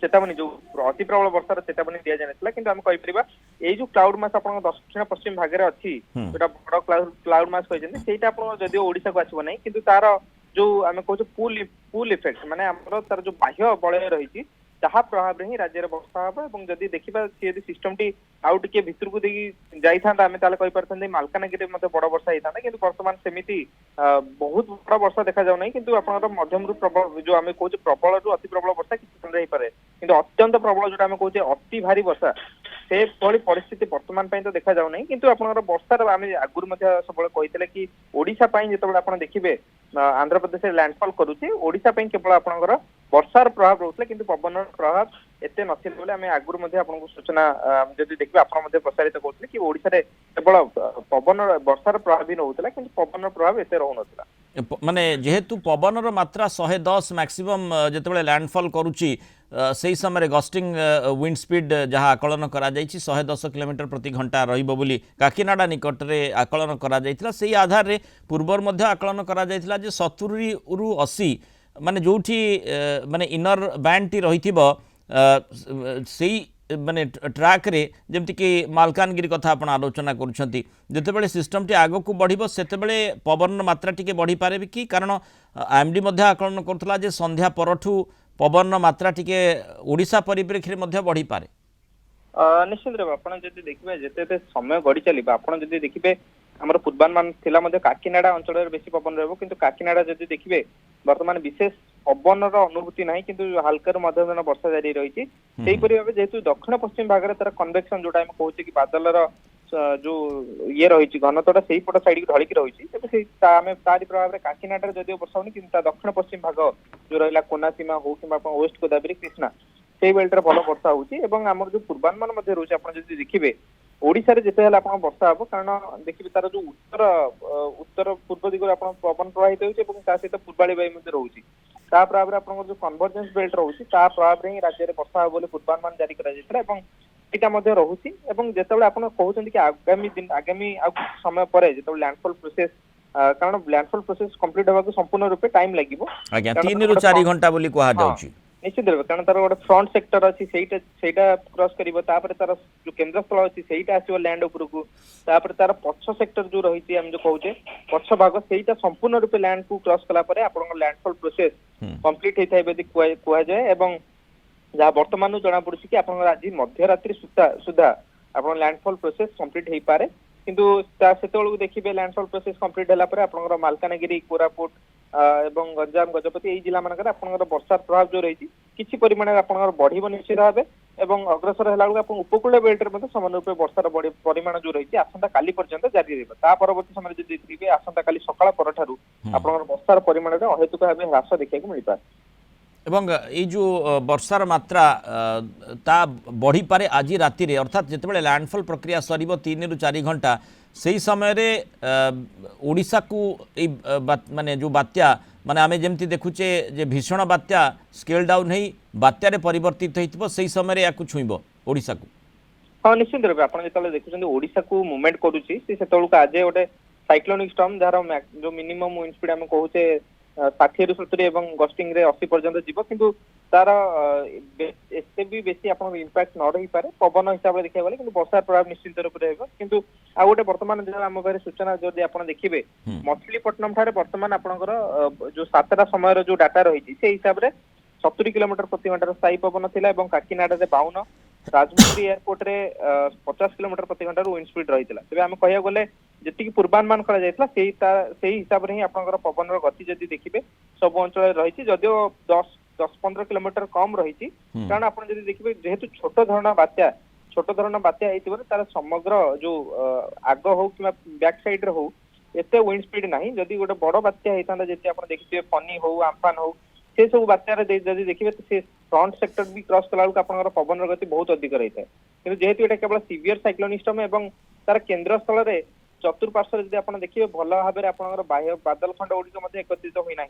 चेतावनी जो अति प्रबल वर्षार चेतावनी दि जाता कि आम कहीपर ये जो क्लाउड मास आप दक्षिण पश्चिम भाग में अच्छी जो बड़ क्लाउड मास कहते जदि ओडिशा को आसब ना कि तार जो आम कहे पुल इफेक्ट माने आमर तार जो बाह्य बलय रही ताहा प्रभाव रे ही राज्य में वर्षा हम और जदि देखा सी सिस्टम टी आउ टे भितर को जाता आम कही पारे मालकानगिरी बड़ वर्षा होता कि बर्तमान सेमती बहुत बड़ वर्षा देखा जाऊना कि मध्यम प्रबल जो आम कहे प्रबल रु अति प्रबल वर्षा किसी समय हो पाए कि अत्यंत प्रबल जो आम कहे अति भारी वर्षा से भली परिस्थिति वर्तमान तो देखा जाऊना कि आपंकर वर्षार आम आगुरी सब कहते कि ओडिशा जो आप देखिए आंध्र प्रदेश लैंडफॉल करुचे ओडिशा केवल आपंकर वर्षार प्रभाव रोला कि पवन प्रभाव एत नाला आम आगुरी आपको सूचना जब देखिए आप प्रसारित करते कि ओडिशा रे केवल पवन वर्षार प्रभाव ही रोला कि पवन प्रभाव एत रोला माने जेहेतु पवनर मात्रा 110 मैक्सिमम जितेबाला लैंडफॉल करुच्ची से समय गस्टिंग विंड स्पीड जहाँ आकलन करा 110 किलोमीटर प्रति घंटा रहिबो बोली काकीनाडा निकट में आकलन करा से आधार रे पूर्वर मध्य आकलन करा जे 70 रु 80 माने जोठी माने इनर बैंड टी रही से माने ट्रैक रे जमती कि मालकानगिरी कथा आप आलोचना करुँच जितेबाला सिस्टम टी आग को बढ़ो से पवन मात्रा टी बढ़ी पारे कि कारण आईएमडी आकलन करुला जे संध्या परठू पवन मात्रा टी ओडिशा परिप्रेक्षी में बढ़ी पारे निश्चित रूप आप देखिए जिते समय गढ़ी चलो आप देखिए आमर पूर्वानुमान थिला काकीनाडा अंचल बेसी पवन रही कि काकीनाडा जब देखिए बर्तमान विशेष पवन अनुभूति ना कि हाल्का मध्यम वर्षा जारी रही भाव जेहेतु दक्षिण पश्चिम भाग में तार कन्वेक्शन जोटा आम कहूँ कि बादलर जो ये रही घनत्वटा से पट साइड ढलिकी रही तारी प्रभाव में काकीनाडा जदिव वर्षा होनी कि दक्षिण पश्चिम भाग जो रहा कोनासीमा हो कि वेस्ट गोदावरी कृष्णा से बेल्टे भल वर्षा होगी आमर जो पूर्वानुमान रोचे आप देखिए ओडिशा रे जिते आप वर्षा हम कारण देखिए तार जो उत्तर पूर्व दिगरे आप पवन प्रवाहित होता सहित पूर्वाड़ी वायु रोचे प्रभाव में आप जो कन्वर्जेन्स बेल्ट रोचे प्रभाव में ही राज्य में वर्षा हो पूर्वानुमान जारी कर रोचे जिते आप कहते कि आगामी समय पर जो लैंडफॉल प्रोसेस कारण लैंडफॉल प्रोसेस कंप्लीट होगा संपूर्ण रूप टाइम लगे 3 ରୁ 4 घंटा बोली कहा जाउची निश्चित रूप कारण तार गोटे फ्रंट सेक्टर अच्छी क्रॉस कर तार जो केन्द्र स्थल अच्छी आसो लैंड उपरकू तार पछ सेक्टर जो रही जो कहते पछ भाग से संपूर्ण रूप लैंड को क्रॉस कलापर आप लैंडफॉल प्रोसेस कंप्लीट होता है कहुए जहाँ बर्तमान जना पड़ी कि आज मध्यरात्रि सुधा आप लैंडफॉल प्रोसेस कंप्लीट हो पारे किंतु से देखिए लैंडफॉल प्रोसेस कंप्लीट है आप मालकानगिरी कोरापुट एवं गंजाम गजपति यही जिला मानक वर्षा प्रभाव जो रही किसी परिमाण बढ़ निश्चित भाव एवं अग्रसर है उपकूल बेल्टे समान रूप वर्षार परिमाण जो रही आसंता काली पर्यंत जारी रहा परवर्ती समय देखिए आसंता काली सकाळ परठारु आप वर्षार परिमाण में अहेतुक भाव ह्रास देखा मिल पाए एवं ये जो वर्षार मात्रा ता बढ़ी पारे आज राति रे अर्थात जितेबाला लैंडफॉल प्रक्रिया सर 3 ରୁ 4 घंटा से समय रे ओडिशा को माने जो बात्या माने आमे जेमती देखुचे जे भीषण बात्या स्केल डाउन है बात्या रे परिवर्तित होइतबो से समय रे या कुछ हुइबो ओडिशा को हाँ निश्चित रूप आप जो देखुं ओडिशा को मूवमेंट करुच्ची से आज गोटे साइक्लोनिक स्टॉर्म जार जो मिनिमम विंड स्पीड आम कहूचे 60 ରୁ 70 और गस्टिंग रे 80 पर्यंत जीव किंतु तार एते भी बेसी आप इम्पैक्ट न रही पारे पवन हिसाब से देखा गले कि वर्षा प्रभाव निश्चित रूप से किंतु आ गोटे बर्तमान जो आम पाखे सूचना जब आप देखिए मछलीपट्टनम ठारे बर्तमान आपंकर जो 7टा समय जो डाटा रही से हिसाब से 70 किलोमीटर प्रति घंटार स्थायी पवन थिला एवं काकीनाडा रे 52 राजमुंद्री एयरपोर्ट रे 50 किलोमीटर प्रति घंटार विंड स्पीड रही तेज आम कह गले जी पूर्वानुमान कर हिसाब से ही आप पवन गति जदि देखिए सब अंचल रही जदिव 10-15 किलोमीटर कम रही कारण आप देखिए जेहेतु छोट धरण बात्या होती तार समग्र जो आग हो कि बैक साइड हो एत विंड स्पीड ना जदि गोटे बड़ बात्या होता जी आप देखिए फनी हो आम्फान हो से सब बात्यार जदि देखिए से फ्रंट सेक्टर भी क्रॉस कला आप पवन गति बहुत अधिक रही है कि जेहेतु ये केवल सीवियर साइक्लोनिक स्टॉर्म एवं तार केन्द्र स्थल में चतुर्पार्श्व जब आप देखिए भल भाव में आप बादल खंड गुड़िक एकत्रित होना।